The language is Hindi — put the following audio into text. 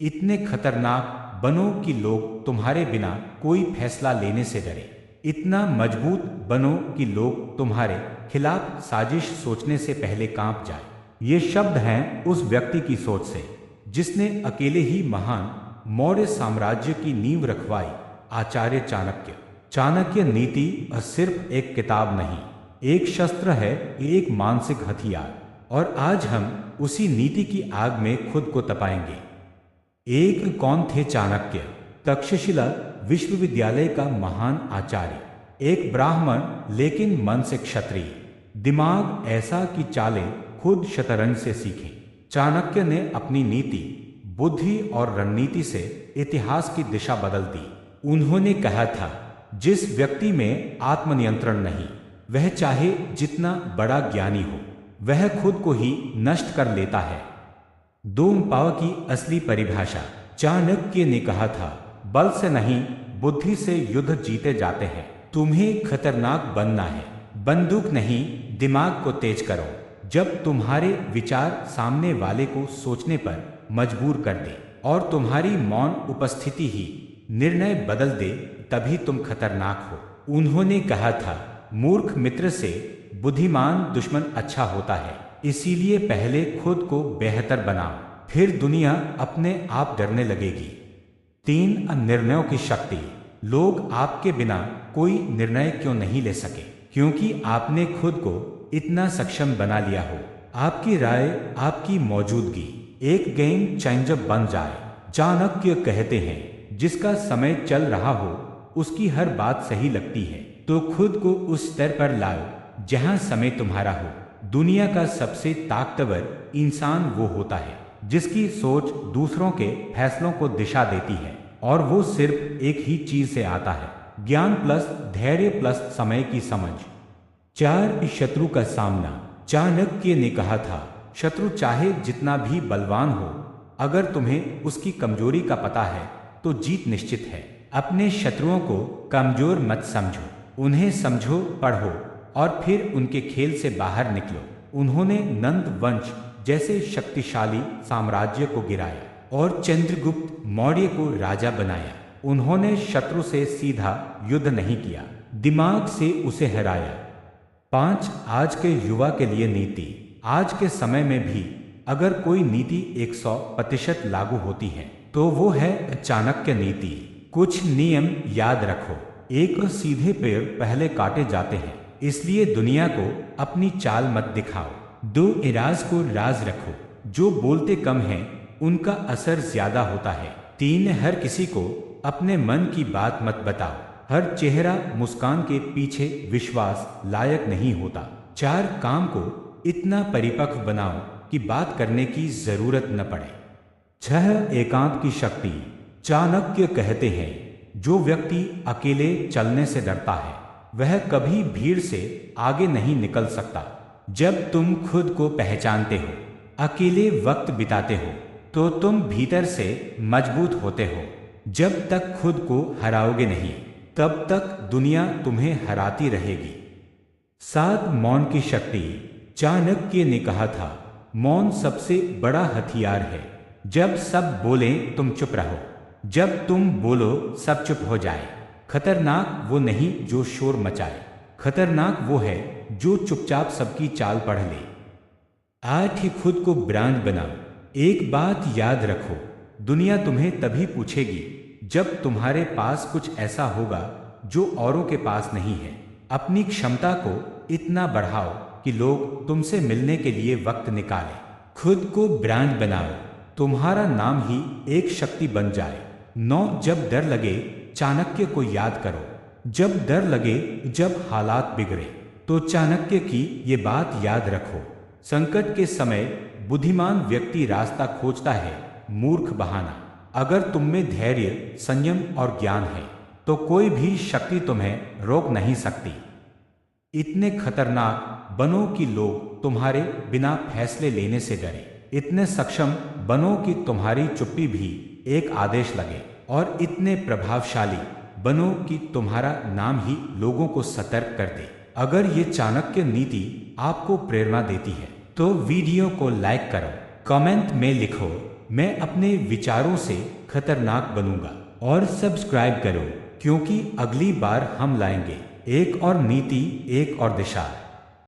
इतने खतरनाक बनो कि लोग तुम्हारे बिना कोई फैसला लेने से डरे। इतना मजबूत बनो कि लोग तुम्हारे खिलाफ साजिश सोचने से पहले कांप जाए। ये शब्द हैं उस व्यक्ति की सोच से जिसने अकेले ही महान मौर्य साम्राज्य की नींव रखवाई, आचार्य चाणक्य। चाणक्य नीति सिर्फ एक किताब नहीं, एक शस्त्र है, एक मानसिक हथियार। और आज हम उसी नीति की आग में खुद को तपाएंगे। एक कौन थे चाणक्य? तक्षशिला विश्वविद्यालय का महान आचार्य, एक ब्राह्मण लेकिन मन से क्षत्रिय, दिमाग ऐसा कि चालें खुद शतरंज से सीखें। चाणक्य ने अपनी नीति, बुद्धि और रणनीति से इतिहास की दिशा बदल दी। उन्होंने कहा था, जिस व्यक्ति में आत्मनियंत्रण नहीं, वह चाहे जितना बड़ा ज्ञानी हो, वह खुद को ही नष्ट कर लेता है। दो पाव की असली परिभाषा। चाणक्य ने कहा था, बल से नहीं बुद्धि से युद्ध जीते जाते हैं। तुम्हें खतरनाक बनना है, बंदूक नहीं दिमाग को तेज करो। जब तुम्हारे विचार सामने वाले को सोचने पर मजबूर कर दे और तुम्हारी मौन उपस्थिति ही निर्णय बदल दे, तभी तुम खतरनाक हो। उन्होंने कहा था, मूर्ख मित्र से बुद्धिमान दुश्मन अच्छा होता है। इसीलिए पहले खुद को बेहतर बनाओ, फिर दुनिया अपने आप डरने लगेगी। 3 निर्णयों की शक्ति। लोग आपके बिना कोई निर्णय क्यों नहीं ले सके? क्योंकि आपने खुद को इतना सक्षम बना लिया हो। आपकी राय, आपकी मौजूदगी एक गेम चेंजर बन जाए। चाणक्य कहते हैं, जिसका समय चल रहा हो उसकी हर बात सही लगती है। तो खुद को उस स्तर पर लाओ जहां समय तुम्हारा हो। दुनिया का सबसे ताकतवर इंसान वो होता है जिसकी सोच दूसरों के फैसलों को दिशा देती है, और वो सिर्फ एक ही चीज से आता है, ज्ञान प्लस धैर्य प्लस समय की समझ। 4 शत्रु का सामना। चाणक्य ने कहा था, शत्रु चाहे जितना भी बलवान हो, अगर तुम्हें उसकी कमजोरी का पता है तो जीत निश्चित है। अपने शत्रुओं को कमजोर मत समझो, उन्हें समझो, पढ़ो और फिर उनके खेल से बाहर निकलो। उन्होंने नंद वंश जैसे शक्तिशाली साम्राज्य को गिराया और चंद्रगुप्त मौर्य को राजा बनाया। उन्होंने शत्रु से सीधा युद्ध नहीं किया, दिमाग से उसे हराया। 5 आज के युवा के लिए नीति। आज के समय में भी अगर कोई नीति 100% लागू होती है तो वो है चाणक्य नीति। कुछ नियम याद रखो। एक, सीधे पेड़ पहले काटे जाते हैं, इसलिए दुनिया को अपनी चाल मत दिखाओ। 2, इराज को राज रखो, जो बोलते कम हैं उनका असर ज्यादा होता है। 3, हर किसी को अपने मन की बात मत बताओ, हर चेहरा मुस्कान के पीछे विश्वास लायक नहीं होता। 4, काम को इतना परिपक्व बनाओ कि बात करने की जरूरत न पड़े। 6, एकांत की शक्ति। चाणक्य कहते हैं, जो व्यक्ति अकेले चलने से डरता है वह कभी भीड़ से आगे नहीं निकल सकता। जब तुम खुद को पहचानते हो, अकेले वक्त बिताते हो, तो तुम भीतर से मजबूत होते हो। जब तक खुद को हराओगे नहीं, तब तक दुनिया तुम्हें हराती रहेगी। 7, मौन की शक्ति। चाणक्य ने कहा था, मौन सबसे बड़ा हथियार है। जब सब बोलें तुम चुप रहो, जब तुम बोलो सब चुप हो जाए। खतरनाक वो नहीं जो शोर मचाए, खतरनाक वो है जो चुपचाप सबकी चाल पढ़ ले। 8, खुद को ब्रांड बनाओ। एक बात याद रखो, दुनिया तुम्हें तभी पूछेगी जब तुम्हारे पास कुछ ऐसा होगा जो औरों के पास नहीं है। अपनी क्षमता को इतना बढ़ाओ कि लोग तुमसे मिलने के लिए वक्त निकालें। खुद को ब्रांड बनाओ, तुम्हारा नाम ही एक शक्ति बन जाए। 9, जब डर लगे चाणक्य को याद करो। जब डर लगे, जब हालात बिगड़े, तो चाणक्य की ये बात याद रखो। संकट के समय बुद्धिमान व्यक्ति रास्ता खोजता है, मूर्ख बहाना। अगर तुम में धैर्य, संयम और ज्ञान है तो कोई भी शक्ति तुम्हें रोक नहीं सकती। इतने खतरनाक बनो कि लोग तुम्हारे बिना फैसले लेने से डरे। इतने सक्षम बनो कि तुम्हारी चुप्पी भी एक आदेश लगे, और इतने प्रभावशाली बनो कि तुम्हारा नाम ही लोगों को सतर्क कर दे। अगर ये चाणक्य नीति आपको प्रेरणा देती है तो वीडियो को लाइक करो, कमेंट में लिखो मैं अपने विचारों से खतरनाक बनूंगा। और सब्सक्राइब करो, क्योंकि अगली बार हम लाएंगे एक और नीति, एक और दिशा।